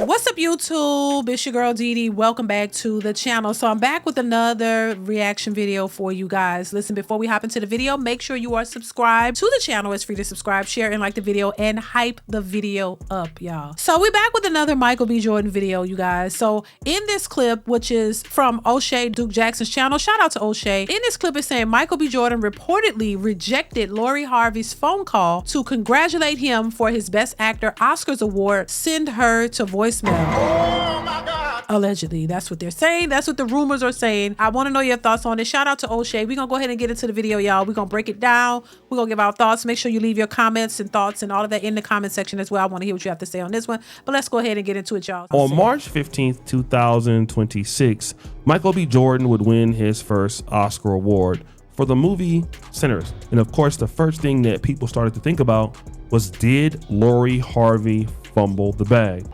What's up, YouTube? It's your girl Dee Dee. Welcome back to the channel. So I'm back with another reaction video for you guys. Listen, before we hop into the video, make sure you are subscribed to the channel. It's free to subscribe, share, and like the video, and hype the video up, y'all. So we're back with another Michael B. Jordan video, you guys. So in this clip, which is from O'Shea Duke Jackson's channel, shout out to O'Shea. In this clip, it's saying Michael B. Jordan reportedly rejected Lori Harvey's phone call to congratulate him for his Best Actor Oscars award. Send her to voicemail. Oh my God. Allegedly, that's what they're saying. That's what the rumors are saying. I want to know your thoughts on it. Shout out to O'Shea. We're gonna go ahead and get into the video, y'all. We're gonna break it down. We're gonna give our thoughts. Make sure you leave your comments and thoughts and all of that in the comment section as well. I want to hear what you have to say on this one. But let's go ahead and get into it, y'all. On March 15th, 2026, Michael B. Jordan would win his first Oscar award for the movie Sinners. And of course, the first thing that people started to think about was, did Lori Harvey fumble the bag?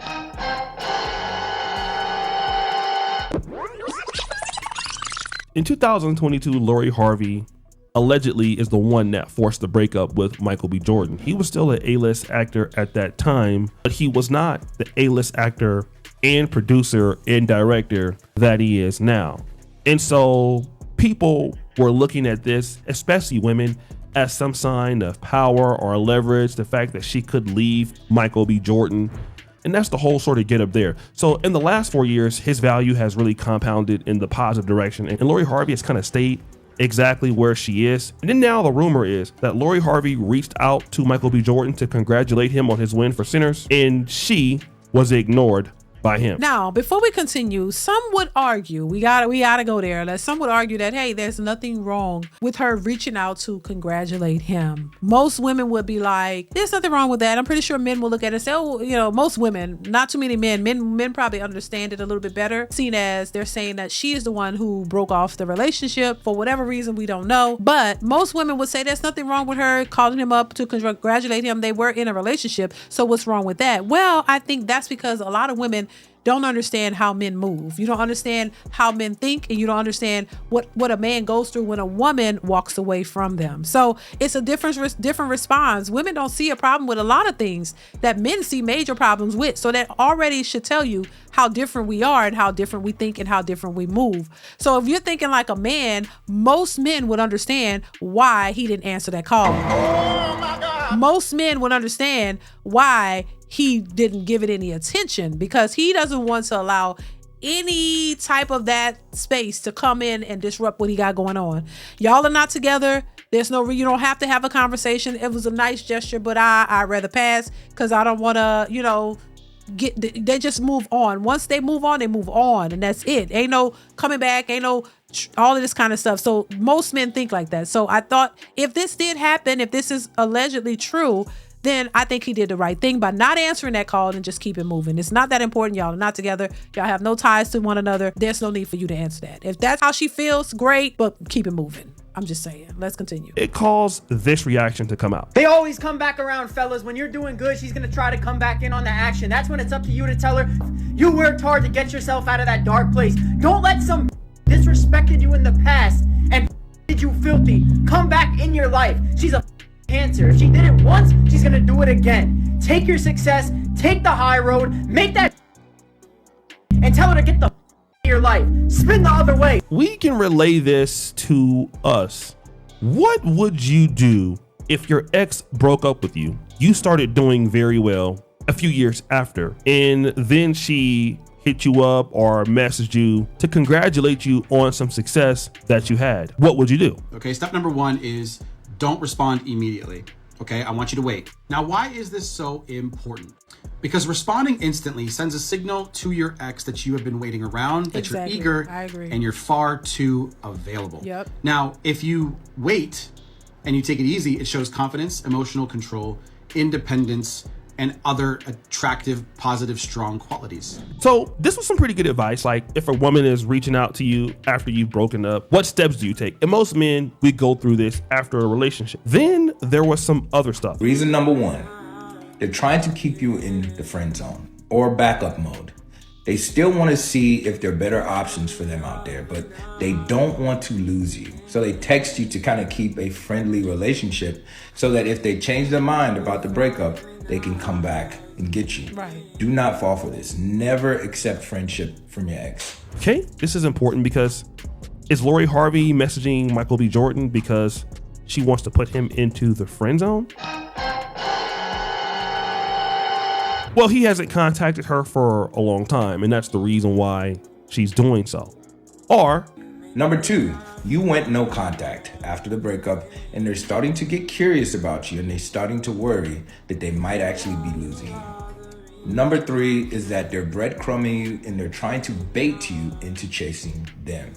In 2022, Lori Harvey allegedly is the one that forced the breakup with Michael B. Jordan. He was still an A-list actor at that time, but he was not the A-list actor and producer and director that he is now. And so people were looking at this, especially women, as some sign of power or leverage, the fact that she could leave Michael B. Jordan. And that's the whole sort of get up there. So in the last 4 years, his value has really compounded in the positive direction. And Lori Harvey has kind of stayed exactly where she is. And then now the rumor is that Lori Harvey reached out to Michael B. Jordan to congratulate him on his win for Sinners, and she was ignored by him. Now, before we continue, some would argue, we gotta go there, that some would argue that, hey, there's nothing wrong with her reaching out to congratulate him. Most women would be like, there's nothing wrong with that. I'm pretty sure men will look at it and say, oh, you know, most women, not too many men. Men probably understand it a little bit better, seeing as they're saying that she is the one who broke off the relationship for whatever reason, we don't know. But most women would say there's nothing wrong with her calling him up to congratulate him. They were in a relationship, so what's wrong with that? Well, I think that's because a lot of women don't understand how men move. You don't understand how men think, and you don't understand what a man goes through when a woman walks away from them. So it's a different response. Women don't see a problem with a lot of things that men see major problems with. So that already should tell you how different we are and how different we think and how different we move. So if you're thinking like a man, most men would understand why he didn't answer that call. Oh my God. Most men would understand why he didn't give it any attention, because he doesn't want to allow any type of that space to come in and disrupt what he got going on. Y'all are not together. There's no, you don't have to have a conversation. It was a nice gesture, but I'd rather pass, because I don't want to, you know, they just move on. Once they move on, and that's it. Ain't no coming back, ain't no all of this kind of stuff. So most men think like that. So I thought, if this did happen, if this is allegedly true, then I think he did the right thing by not answering that call and just keep it moving. It's not that important. Y'all are not together. Y'all have no ties to one another. There's no need for you to answer that. If that's how she feels, great, but keep it moving. I'm just saying. Let's continue. It caused this reaction to come out. They always come back around, fellas. When you're doing good, she's gonna try to come back in on the action. That's when it's up to you to tell her, you worked hard to get yourself out of that dark place. Don't let some disrespected you in the past and did you filthy come back in your life. She's a cancer. If she did it once, she's gonna do it again. Take your success, take the high road, make that and tell her to get the your life. Spin the other way. We can relay this to us. What would you do if your ex broke up with you? You started doing very well a few years after, and then she hit you up or messaged you to congratulate you on some success that you had. What would you do? Okay, step number one is don't respond immediately. Okay, I want you to wait. Now, why is this so important? Because responding instantly sends a signal to your ex that you have been waiting around, that you're eager, I agree, and you're far too available. Yep. Now, if you wait and you take it easy, it shows confidence, emotional control, independence, and other attractive, positive, strong qualities. So this was some pretty good advice. Like, if a woman is reaching out to you after you've broken up, what steps do you take? And most men, we go through this after a relationship. Then there was some other stuff. Reason number one, they're trying to keep you in the friend zone or backup mode. They still want to see if there are better options for them out there, but they don't want to lose you. So they text you to kind of keep a friendly relationship so that if they change their mind about the breakup, they can come back and get you. Right. Do not fall for this. Never accept friendship from your ex. Okay, this is important because is Lori Harvey messaging Michael B. Jordan because she wants to put him into the friend zone? Well, he hasn't contacted her for a long time, and that's the reason why she's doing so. Or Number 2, you went no contact after the breakup, and they're starting to get curious about you, and they're starting to worry that they might actually be losing you. Number 3 is that they're breadcrumbing you and they're trying to bait you into chasing them.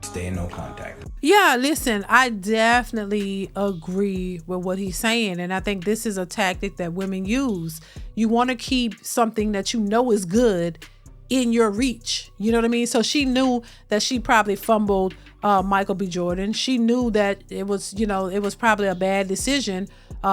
Stay in no contact. Yeah, listen, I definitely agree with what he's saying. And I think this is a tactic that women use. You want to keep something that you know is good in your reach. You know what I mean? So she knew that she probably fumbled Michael B. Jordan. She knew that it was probably a bad decision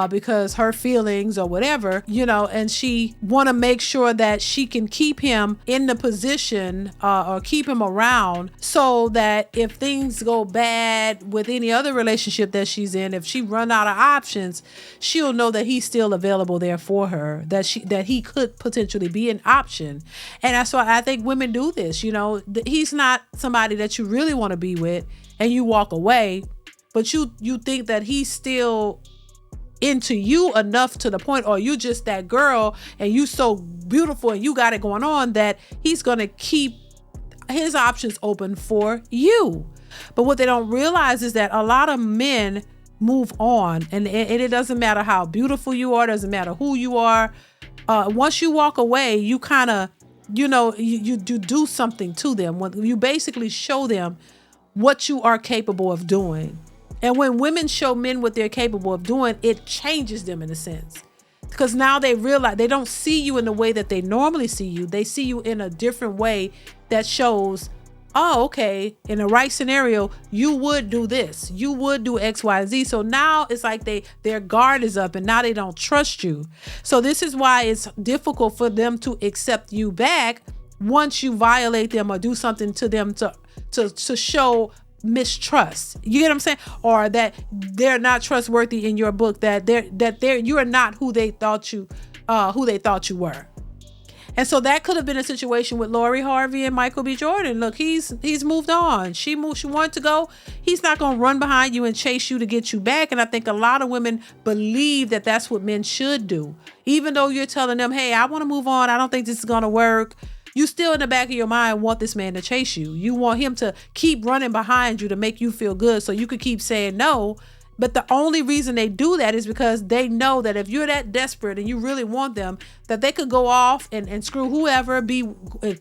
because her feelings or whatever, and she want to make sure that she can keep him in the position or keep him around so that if things go bad with any other relationship that she's in, if she run out of options, she'll know that he's still available there for her, that he could potentially be an option. And that's why I think women do this. He's not somebody that you really want to be with and you walk away, but you think that he's still into you enough to the point, or you just that girl and you so beautiful and you got it going on that he's going to keep his options open for you. But what they don't realize is that a lot of men move on, and it doesn't matter how beautiful you are, doesn't matter who you are. Once you walk away, you kind of, you do something to them. When you basically show them what you are capable of doing. And when women show men what they're capable of doing, it changes them in a sense. Because now they realize they don't see you in the way that they normally see you. They see you in a different way that shows, oh, okay, in the right scenario, you would do this. You would do X, Y, Z. So now it's like their guard is up and now they don't trust you. So this is why it's difficult for them to accept you back once you violate them or do something to them to show mistrust. You get what I'm saying? Or that they're not trustworthy in your book, that you are not who they thought you were. And so that could have been a situation with Lori Harvey and Michael B. Jordan. Look, he's moved on. She wanted to go. He's not going to run behind you and chase you to get you back. And I think a lot of women believe that that's what men should do. Even though you're telling them, hey, I want to move on. I don't think this is going to work. You still in the back of your mind want this man to chase you. You want him to keep running behind you to make you feel good so you could keep saying no. But the only reason they do that is because they know that if you're that desperate and you really want them, that they could go off and screw whoever, be in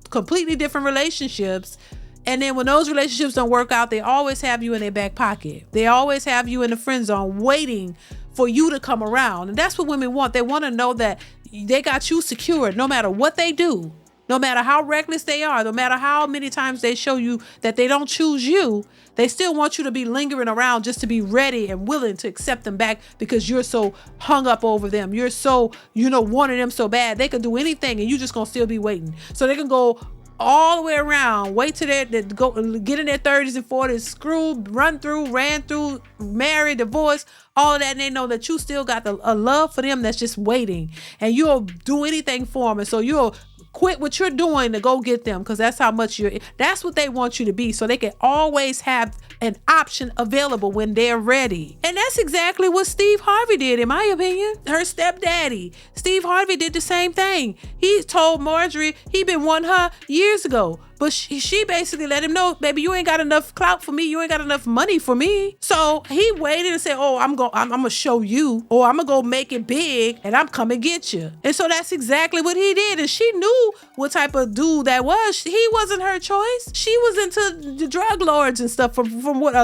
completely different relationships. And then when those relationships don't work out, they always have you in their back pocket. They always have you in the friend zone waiting for you to come around. And that's what women want. They want to know that they got you secured no matter what they do, no matter how reckless they are, no matter how many times they show you that they don't choose you. They still want you to be lingering around just to be ready and willing to accept them back because you're so hung up over them. You're so, wanting them so bad. They can do anything and you just going to still be waiting. So they can go all the way around, wait till they go get in their 30s and 40s, ran through, married, divorced, all of that, and they know that you still got a love for them that's just waiting, and you'll do anything for them, and so you'll quit what you're doing to go get them because that's how much that's what they want you to be, so they can always have an option available when they're ready. And that's exactly what Steve Harvey did, in my opinion. Her stepdaddy, Steve Harvey, did the same thing. He told Marjorie he been wanting her years ago, but she basically let him know, baby, you ain't got enough clout for me. You ain't got enough money for me. So he waited and said, oh, I'm gonna show you, or I'm gonna go make it big and I'm coming get you. And so that's exactly what he did. And she knew what type of dude that was. He wasn't her choice. She was into the drug lords and stuff from what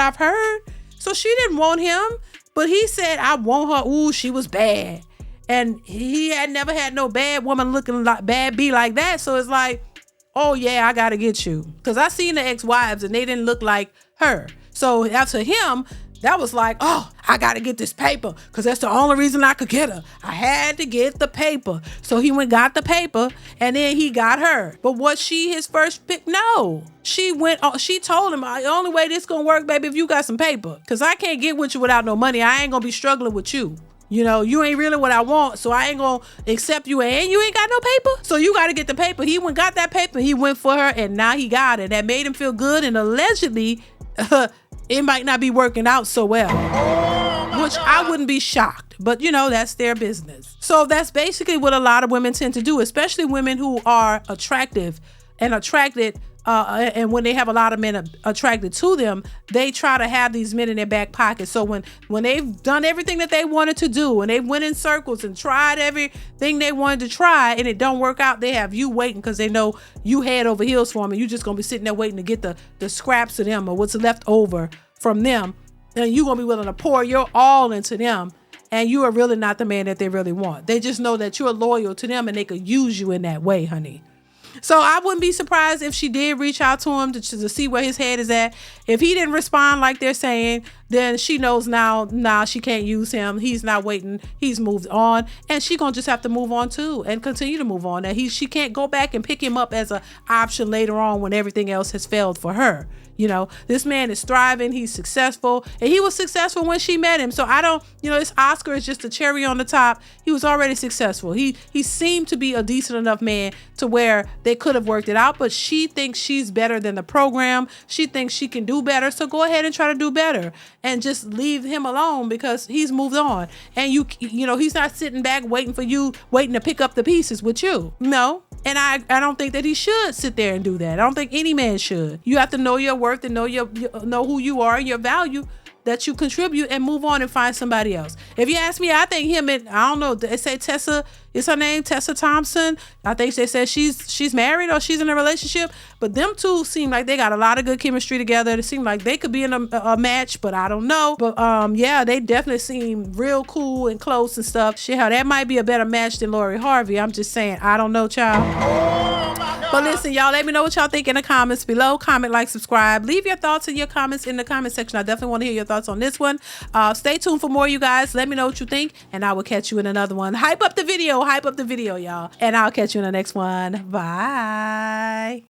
I've heard. So she didn't want him, but he said, I want her. Ooh, she was bad. And he had never had no bad woman looking like bad be like that. So it's like, oh yeah, I gotta get you. Because I seen the ex-wives and they didn't look like her. So after him, that was like, oh, I gotta get this paper because that's the only reason I could get her. I had to get the paper. So he went got the paper and then he got her. But was she his first pick? No. She told him, the only way this gonna work, baby, if you got some paper. Because I can't get with you without no money. I ain't gonna be struggling with you. You know, you ain't really what I want, so I ain't gonna accept you, and you ain't got no paper, so you gotta get the paper. He went got that paper, he went for her, and now he got it. That made him feel good, and allegedly, it might not be working out so well, which I wouldn't be shocked, but you know, that's their business. So that's basically what a lot of women tend to do, especially women who are attractive and attracted, and when they have a lot of men attracted to them, they try to have these men in their back pocket. So when they've done everything that they wanted to do, and they went in circles and tried everything they wanted to try, and it don't work out, they have you waiting because they know you head over heels for them, and you just gonna be sitting there waiting to get the scraps of them or what's left over from them, and you gonna be willing to pour your all into them, and you are really not the man that they really want. They just know that you're loyal to them, and they could use you in that way, honey. So I wouldn't be surprised if she did reach out to him to see where his head is at. If he didn't respond like they're saying, then she knows now she can't use him. He's not waiting. He's moved on, and she gonna just have to move on too and continue to move on. And she can't go back and pick him up as an option later on when everything else has failed for her. You know, this man is thriving. He's successful, and he was successful when she met him. So I don't, this Oscar is just a cherry on the top. He was already successful. He seemed to be a decent enough man to where they could have worked it out, but she thinks she's better than the program. She thinks she can do better. So go ahead and try to do better and just leave him alone because he's moved on. And he's not sitting back waiting for you, waiting to pick up the pieces with you. No. And I don't think that he should sit there and do that. I don't think any man should. You have to know your worth and know who you are and your value that you contribute, and move on and find somebody else. If you ask me, I think him and I don't know, they say Tessa is her name, Tessa Thompson. I think they said she's married or she's in a relationship, but them two seem like they got a lot of good chemistry together. It seemed like they could be in a match, but I don't know. But yeah, they definitely seem real cool and close and stuff. Shit, how that might be a better match than Lori Harvey. I'm just saying, I don't know, child. But listen, y'all, let me know what y'all think in the comments below. Comment, like, subscribe. Leave your thoughts and your comments in the comment section. I definitely want to hear your thoughts on this one. Stay tuned for more, you guys. Let me know what you think, and I will catch you in another one. Hype up the video, y'all. And I'll catch you in the next one. Bye.